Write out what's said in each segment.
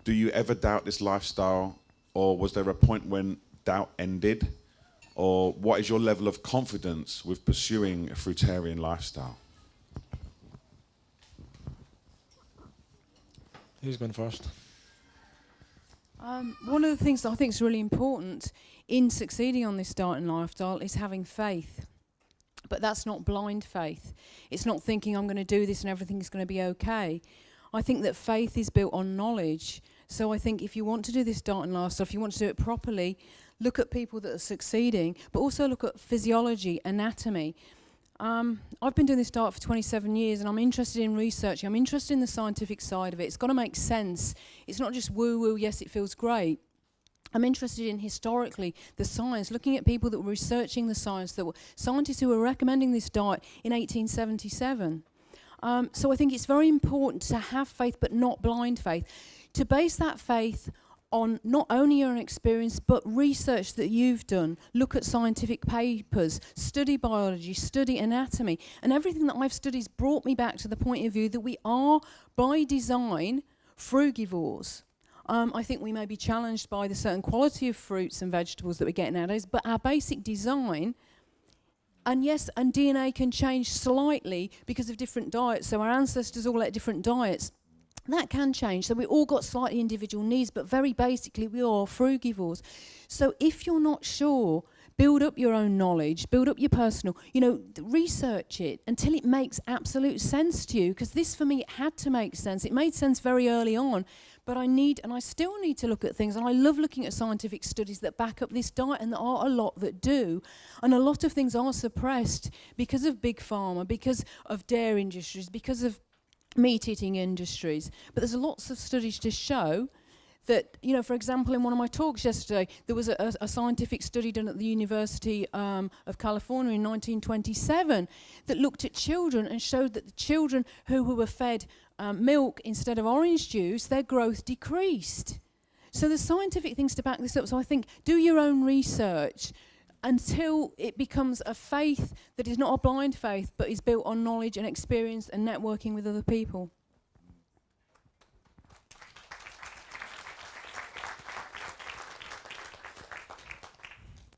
do you ever doubt this lifestyle, or was there a point when doubt ended? Or what is your level of confidence with pursuing a fruitarian lifestyle? Who's going first? One of the things that I think is really important in succeeding on this diet and lifestyle is having faith. But that's not blind faith. It's not thinking I'm going to do this and everything's going to be okay. I think that faith is built on knowledge. So I think if you want to do this diet and lifestyle, if you want to do it properly, look at people that are succeeding, but also look at physiology, anatomy. I've been doing this diet for 27 years and I'm interested in researching. I'm interested in the scientific side of it. It's got to make sense. It's not just woo-woo, yes, it feels great. I'm interested in historically the science, looking at people that were researching the science, that were scientists who were recommending this diet in 1877. So I think it's very important to have faith, but not blind faith. To base that faith on not only your own experience, but research that you've done. Look at scientific papers, study biology, study anatomy. And everything that I've studied has brought me back to the point of view that we are, by design, frugivores. I think we may be challenged by the certain quality of fruits and vegetables that we're getting nowadays, but our basic design, and yes, and DNA can change slightly because of different diets. So our ancestors all ate different diets. That can change. So we all got slightly individual needs, but very basically we are frugivores. So if you're not sure, build up your own knowledge, build up your personal, research it until it makes absolute sense to you. Because this for me, it had to make sense. It made sense very early on, but I still need to look at things. And I love looking at scientific studies that back up this diet, and there are a lot that do. And a lot of things are suppressed because of big pharma, because of dairy industries, because of meat-eating industries. But there's lots of studies to show that, for example, in one of my talks yesterday, there was a scientific study done at the University of California in 1927 that looked at children and showed that the children who were fed milk instead of orange juice, their growth decreased. So there's scientific things to back this up. So I think do your own research until it becomes a faith that is not a blind faith, but is built on knowledge and experience and networking with other people.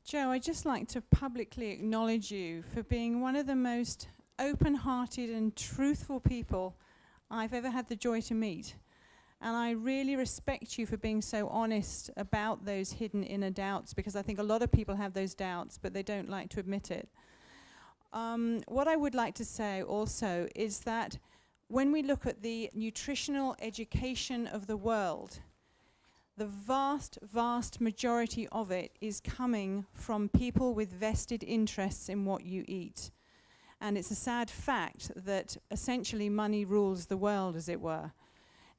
Jo, I'd just like to publicly acknowledge you for being one of the most open-hearted and truthful people I've ever had the joy to meet. And I really respect you for being so honest about those hidden inner doubts, because I think a lot of people have those doubts, but they don't like to admit it. What I would like to say also is that when we look at the nutritional education of the world, the vast, vast majority of it is coming from people with vested interests in what you eat. And it's a sad fact that essentially money rules the world, as it were.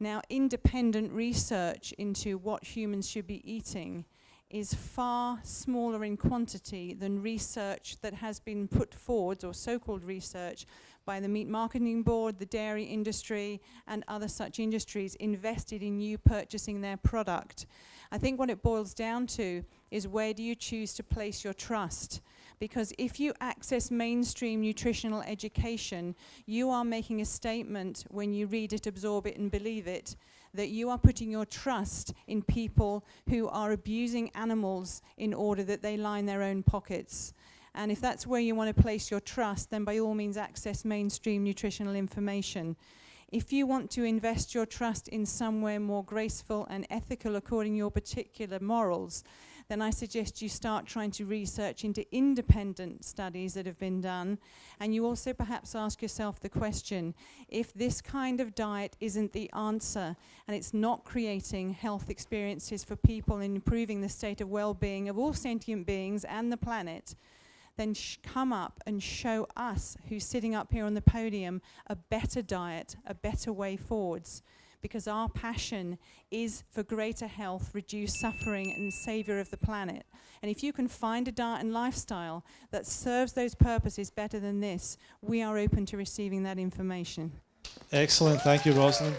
Now, independent research into what humans should be eating is far smaller in quantity than research that has been put forward, or so-called research, by the Meat Marketing Board, the dairy industry, and other such industries invested in you purchasing their product. I think what it boils down to is, where do you choose to place your trust? Because if you access mainstream nutritional education, you are making a statement when you read it, absorb it, and believe it, that you are putting your trust in people who are abusing animals in order that they line their own pockets. And if that's where you want to place your trust, then by all means access mainstream nutritional information. If you want to invest your trust in somewhere more graceful and ethical according to your particular morals, then I suggest you start trying to research into independent studies that have been done. And you also perhaps ask yourself the question, if this kind of diet isn't the answer, and it's not creating health experiences for people and improving the state of well-being of all sentient beings and the planet, then come up and show us, who's sitting up here on the podium, a better diet, a better way forwards. Because our passion is for greater health, reduced suffering, and saviour of the planet. And if you can find a diet and lifestyle that serves those purposes better than this, we are open to receiving that information. Excellent. Thank you, Rosalind.